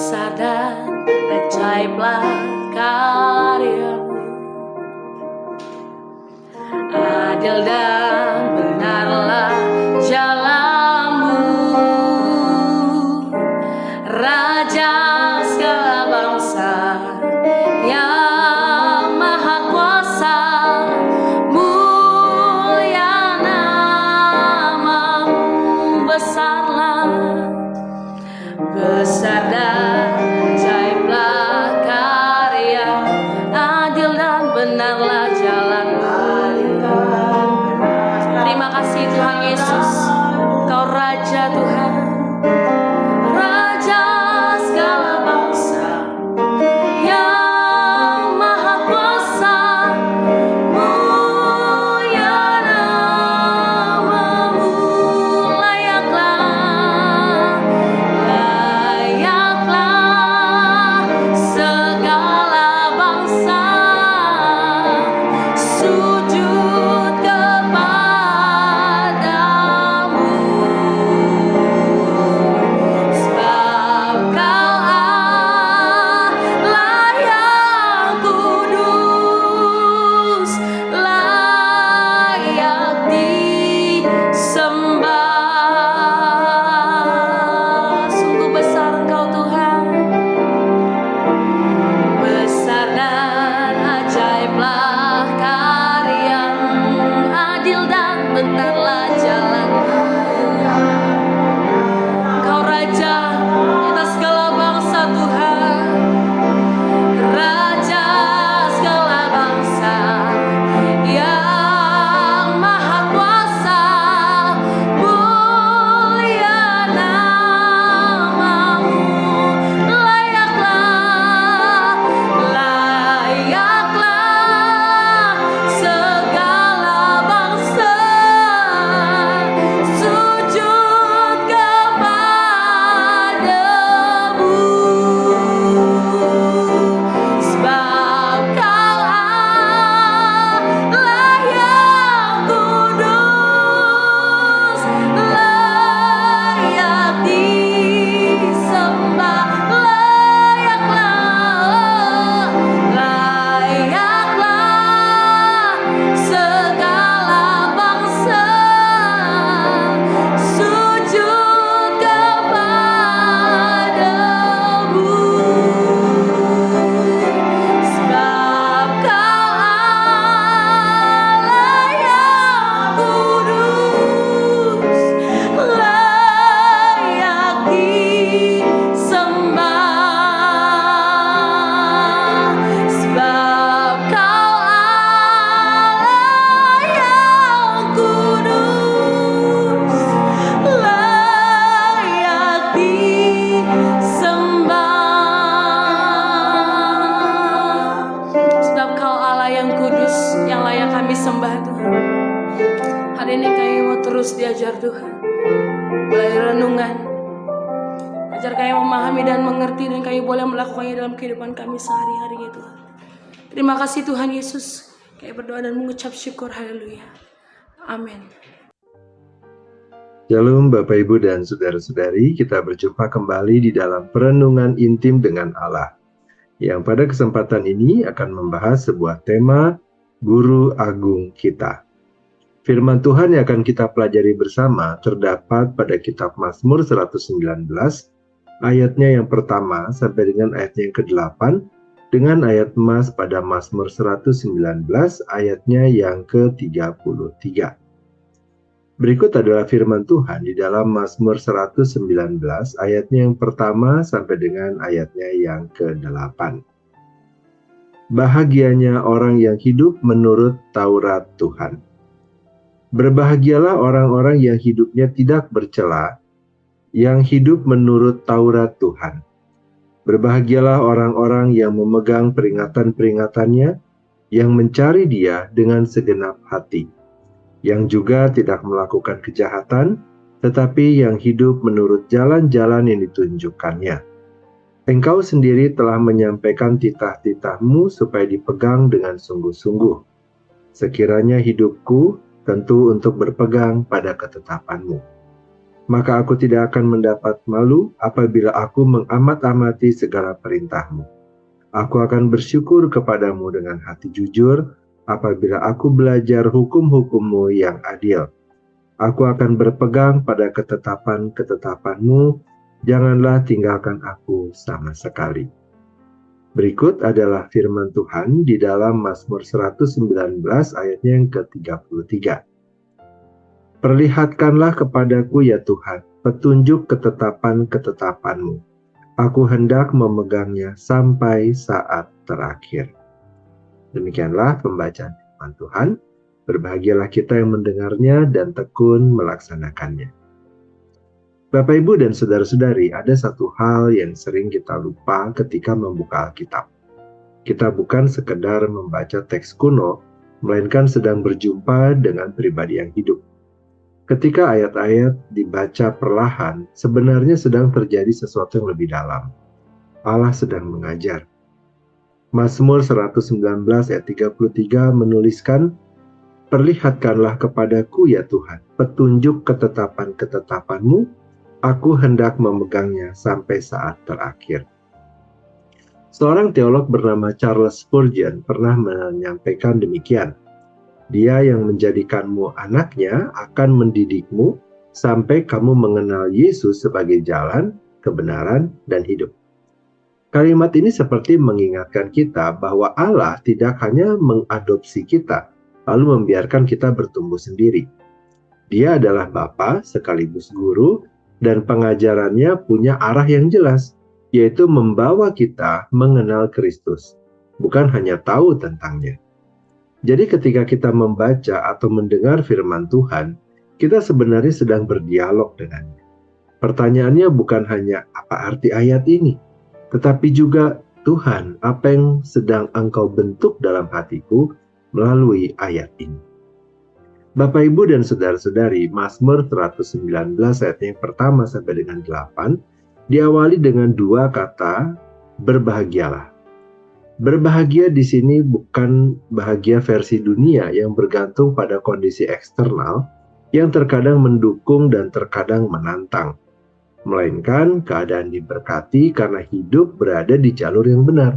besar dan ajaiblah karya-Mu. Adil dan benarlah jalan-Mu, Raja segala bangsa yang maha kuasa. Mulia nama-Mu, besarlah, besar dan ajaiblah karya, adil dan benarlah jalan-Mu. Terima kasih Tuhan Yesus, Kau Raja Tuhan, Raja segala bangsa yang maha kuasa. Mulia nama-Mu, layaklah segala bangsa sujud kepadamu, sebab Kau Allah yang kudus, layak disembah. Sungguh besar Engkau Tuhan, besar dan ajaiblah karya-Mu, adil dan benarlah jalan-Mu. Kau Raja di atas segala bangsa Tuhan, Raja segala bangsa yang maha kuasa. Mulia nama-Mu, layaklah segala bangsa sujud kepadamu, sebab Kau Allah yang kudus, layak disembah. Layaklah segala bangsa sujud kepadamu, sebab Kau Allah yang kudus, layak disembah. Sebab Kau Allah yang kudus, layak disembah. Sebab Kau Allah yang kudus, yang layak kami sembah Tuhan. Hari ini kami mau terus diajar Tuhan melalui renungan. Ajar kami memahami dan mengerti, dan kami boleh melakukannya dalam kehidupan kami sehari-hari ya Tuhan. Terima kasih Tuhan Yesus. Kami berdoa dan mengucap syukur. Haleluya. Amin. Shalom Bapak Ibu dan Saudara-saudari, kita berjumpa kembali di dalam perenungan intim dengan Allah, yang pada kesempatan ini akan membahas sebuah tema Guru Agung kita. Firman Tuhan yang akan kita pelajari bersama terdapat pada kitab Mazmur 119, ayatnya yang pertama sampai dengan ayatnya yang ke-8, dengan ayat emas pada Mazmur 119, ayatnya yang ke-33. Berikut adalah firman Tuhan di dalam Mazmur 119, ayatnya yang pertama sampai dengan ayatnya yang ke-8. Bahagianya orang yang hidup menurut Taurat Tuhan. Berbahagialah orang-orang yang hidupnya tidak bercela, yang hidup menurut Taurat Tuhan. Berbahagialah orang-orang yang memegang peringatan-peringatannya, yang mencari Dia dengan segenap hati, yang juga tidak melakukan kejahatan, tetapi yang hidup menurut jalan-jalan yang ditunjukkannya. Engkau sendiri telah menyampaikan titah-titah-Mu supaya dipegang dengan sungguh-sungguh. Sekiranya hidupku tentu untuk berpegang pada ketetapan-Mu. Maka aku tidak akan mendapat malu apabila aku mengamat-amati segala perintah-Mu. Aku akan bersyukur kepadamu dengan hati jujur apabila aku belajar hukum-hukum-Mu yang adil. Aku akan berpegang pada ketetapan-ketetapan-Mu, janganlah tinggalkan aku sama sekali. Berikut adalah firman Tuhan di dalam Mazmur 119 ayatnya yang ke-33. Perlihatkanlah kepadaku ya Tuhan, petunjuk ketetapan-ketetapan-Mu. Aku hendak memegangnya sampai saat terakhir. Demikianlah pembacaan firman Tuhan. Berbahagialah kita yang mendengarnya dan tekun melaksanakannya. Bapak, Ibu, dan saudara-saudari, ada satu hal yang sering kita lupa ketika membuka Alkitab. Kita bukan sekedar membaca teks kuno, melainkan sedang berjumpa dengan pribadi yang hidup. Ketika ayat-ayat dibaca perlahan, sebenarnya sedang terjadi sesuatu yang lebih dalam. Allah sedang mengajar. Mazmur 119 ayat 33 menuliskan, perlihatkanlah kepadaku ya Tuhan, petunjuk ketetapan-ketetapan-Mu, aku hendak memegangnya sampai saat terakhir. Seorang teolog bernama Charles Spurgeon pernah menyampaikan demikian. Dia yang menjadikanmu anaknya akan mendidikmu sampai kamu mengenal Yesus sebagai jalan, kebenaran, dan hidup. Kalimat ini seperti mengingatkan kita bahwa Allah tidak hanya mengadopsi kita, lalu membiarkan kita bertumbuh sendiri. Dia adalah Bapa sekaligus guru, dan pengajarannya punya arah yang jelas, yaitu membawa kita mengenal Kristus, bukan hanya tahu tentangnya. Jadi ketika kita membaca atau mendengar firman Tuhan, kita sebenarnya sedang berdialog dengannya. Pertanyaannya bukan hanya apa arti ayat ini, tetapi juga Tuhan, apa yang sedang Engkau bentuk dalam hatiku melalui ayat ini. Bapak, Ibu, dan saudara-saudari, Mazmur 119 ayat yang pertama sampai dengan 8 diawali dengan dua kata berbahagialah. Berbahagia di sini bukan bahagia versi dunia yang bergantung pada kondisi eksternal yang terkadang mendukung dan terkadang menantang, melainkan keadaan diberkati karena hidup berada di jalur yang benar.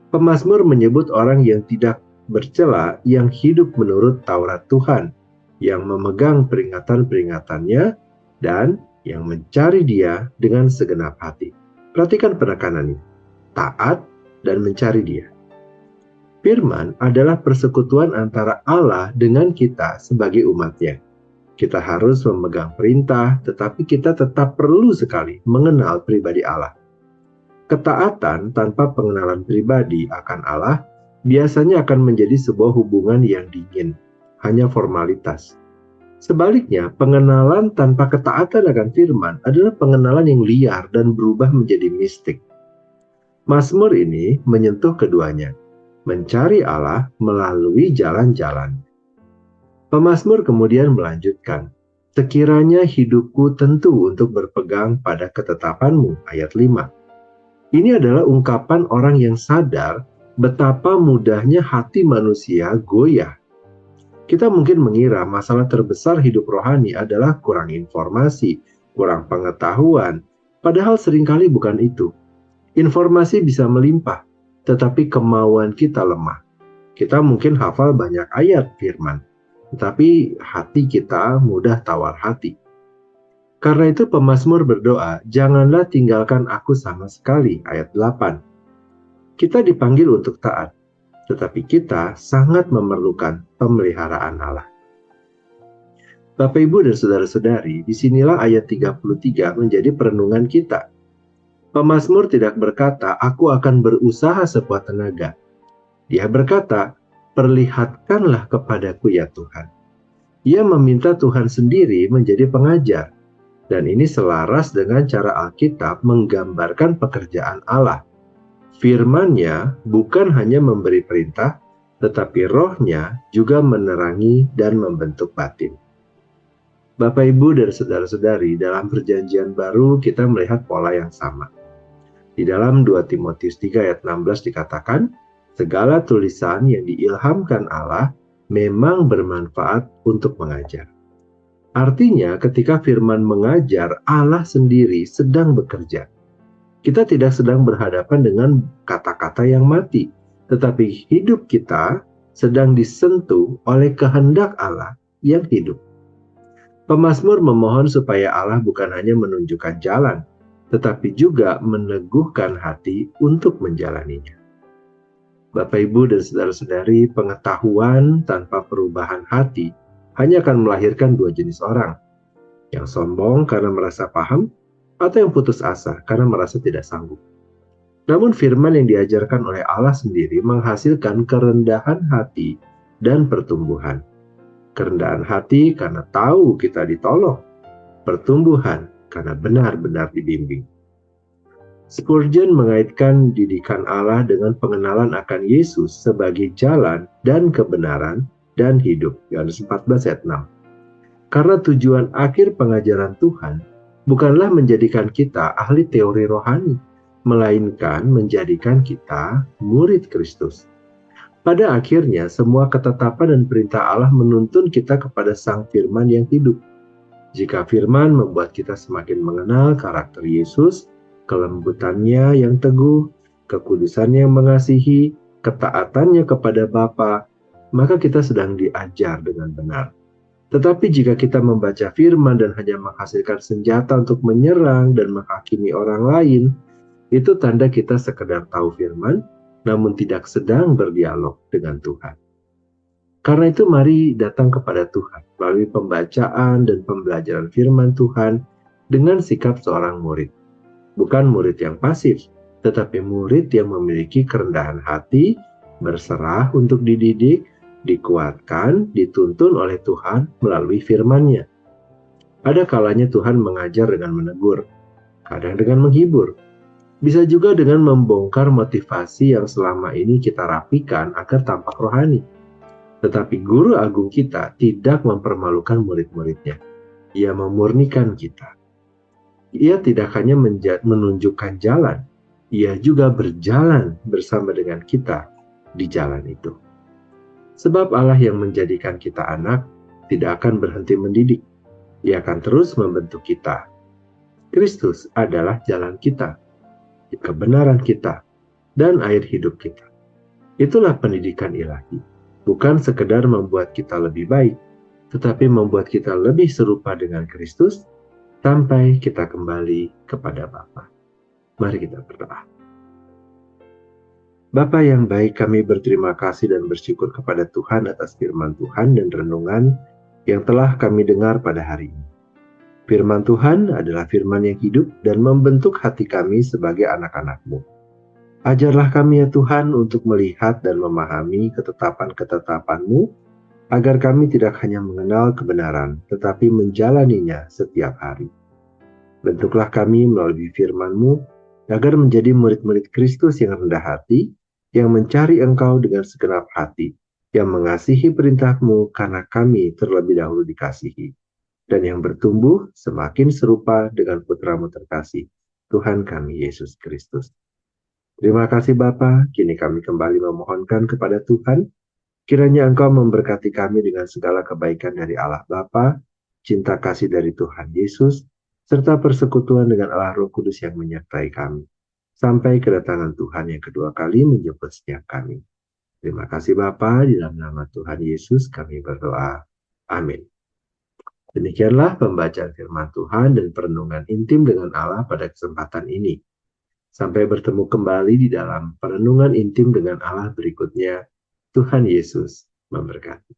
Pemazmur menyebut orang yang tidak bercela, yang hidup menurut Taurat Tuhan, yang memegang peringatan-peringatannya, dan yang mencari Dia dengan segenap hati. Perhatikan penekanannya, taat dan mencari Dia. Firman adalah persekutuan antara Allah dengan kita sebagai umat-Nya. Kita harus memegang perintah, tetapi kita tetap perlu sekali mengenal pribadi Allah. Ketaatan tanpa pengenalan pribadi akan Allah biasanya akan menjadi sebuah hubungan yang dingin, hanya formalitas. Sebaliknya, pengenalan tanpa ketaatan akan firman adalah pengenalan yang liar dan berubah menjadi mistik. Mazmur ini menyentuh keduanya, mencari Allah melalui jalan-jalan. Pemazmur kemudian melanjutkan, sekiranya hidupku tentu untuk berpegang pada ketetapan-Mu, ayat 5. Ini adalah ungkapan orang yang sadar betapa mudahnya hati manusia goyah. Kita mungkin mengira masalah terbesar hidup rohani adalah kurang informasi, kurang pengetahuan, padahal seringkali bukan itu. Informasi bisa melimpah, tetapi kemauan kita lemah. Kita mungkin hafal banyak ayat firman, tetapi hati kita mudah tawar hati. Karena itu pemazmur berdoa, janganlah tinggalkan aku sama sekali, ayat 8. Kita dipanggil untuk taat, tetapi kita sangat memerlukan pemeliharaan Allah. Bapak, Ibu, dan saudara-saudari, disinilah ayat 33 menjadi perenungan kita. Pemazmur tidak berkata, aku akan berusaha sekuat tenaga. Dia berkata, perlihatkanlah kepadaku ya Tuhan. Ia meminta Tuhan sendiri menjadi pengajar. Dan ini selaras dengan cara Alkitab menggambarkan pekerjaan Allah. Firman-Nya bukan hanya memberi perintah, tetapi Roh-Nya juga menerangi dan membentuk batin. Bapak, Ibu, dan saudara-saudari, dalam Perjanjian Baru kita melihat pola yang sama. Di dalam 2 Timotius 3 ayat 16 dikatakan, segala tulisan yang diilhamkan Allah memang bermanfaat untuk mengajar. Artinya, ketika firman mengajar, Allah sendiri sedang bekerja. Kita tidak sedang berhadapan dengan kata-kata yang mati, tetapi hidup kita sedang disentuh oleh kehendak Allah yang hidup. Pemazmur memohon supaya Allah bukan hanya menunjukkan jalan, tetapi juga meneguhkan hati untuk menjalaninya. Bapak, Ibu, dan saudara-saudari, pengetahuan tanpa perubahan hati hanya akan melahirkan dua jenis orang, yang sombong karena merasa paham, atau yang putus asa karena merasa tidak sanggup. Namun firman yang diajarkan oleh Allah sendiri menghasilkan kerendahan hati dan pertumbuhan. Kerendahan hati karena tahu kita ditolong, pertumbuhan karena benar-benar dibimbing. Spurgeon mengaitkan didikan Allah dengan pengenalan akan Yesus sebagai jalan dan kebenaran dan hidup. Yohanes 14 ayat 6. Karena tujuan akhir pengajaran Tuhan bukanlah menjadikan kita ahli teori rohani, melainkan menjadikan kita murid Kristus. Pada akhirnya, semua ketetapan dan perintah Allah menuntun kita kepada Sang Firman yang hidup. Jika firman membuat kita semakin mengenal karakter Yesus, kelembutannya yang teguh, kekudusannya yang mengasihi, ketaatannya kepada Bapa, maka kita sedang diajar dengan benar. Tetapi jika kita membaca firman dan hanya menghasilkan senjata untuk menyerang dan menghakimi orang lain, itu tanda kita sekedar tahu firman, namun tidak sedang berdialog dengan Tuhan. Karena itu mari datang kepada Tuhan melalui pembacaan dan pembelajaran firman Tuhan dengan sikap seorang murid. Bukan murid yang pasif, tetapi murid yang memiliki kerendahan hati, berserah untuk dididik, dikuatkan, dituntun oleh Tuhan melalui firman-Nya. Ada kalanya Tuhan mengajar dengan menegur, kadang dengan menghibur. Bisa juga dengan membongkar motivasi yang selama ini kita rapikan agar tampak rohani. Tetapi guru agung kita tidak mempermalukan murid-muridnya. Ia memurnikan kita. Ia tidak hanya menunjukkan jalan, ia juga berjalan bersama dengan kita di jalan itu. Sebab Allah yang menjadikan kita anak tidak akan berhenti mendidik. Ia akan terus membentuk kita. Kristus adalah jalan kita, kebenaran kita, dan air hidup kita. Itulah pendidikan ilahi. Bukan sekedar membuat kita lebih baik, tetapi membuat kita lebih serupa dengan Kristus sampai kita kembali kepada Bapa. Mari kita berdoa. Bapa yang baik, kami berterima kasih dan bersyukur kepada Tuhan atas firman Tuhan dan renungan yang telah kami dengar pada hari ini. Firman Tuhan adalah firman yang hidup dan membentuk hati kami sebagai anak-anak-Mu. Ajarlah kami ya Tuhan untuk melihat dan memahami ketetapan-ketetapan-Mu, agar kami tidak hanya mengenal kebenaran, tetapi menjalaninya setiap hari. Bentuklah kami melalui firman-Mu, agar menjadi murid-murid Kristus yang rendah hati, yang mencari Engkau dengan segenap hati, yang mengasihi perintah-Mu karena kami terlebih dahulu dikasihi, dan yang bertumbuh semakin serupa dengan Putra-Mu terkasih, Tuhan kami Yesus Kristus. Terima kasih Bapa, kini kami kembali memohonkan kepada Tuhan, kiranya Engkau memberkati kami dengan segala kebaikan dari Allah Bapa, cinta kasih dari Tuhan Yesus, serta persekutuan dengan Allah Roh Kudus yang menyertai kami, sampai kedatangan Tuhan yang kedua kali menjemput setiap kami. Terima kasih Bapa, di dalam nama Tuhan Yesus kami berdoa. Amin. Demikianlah pembacaan firman Tuhan dan perenungan intim dengan Allah pada kesempatan ini. Sampai bertemu kembali di dalam perenungan intim dengan Allah berikutnya. Tuhan Yesus memberkati.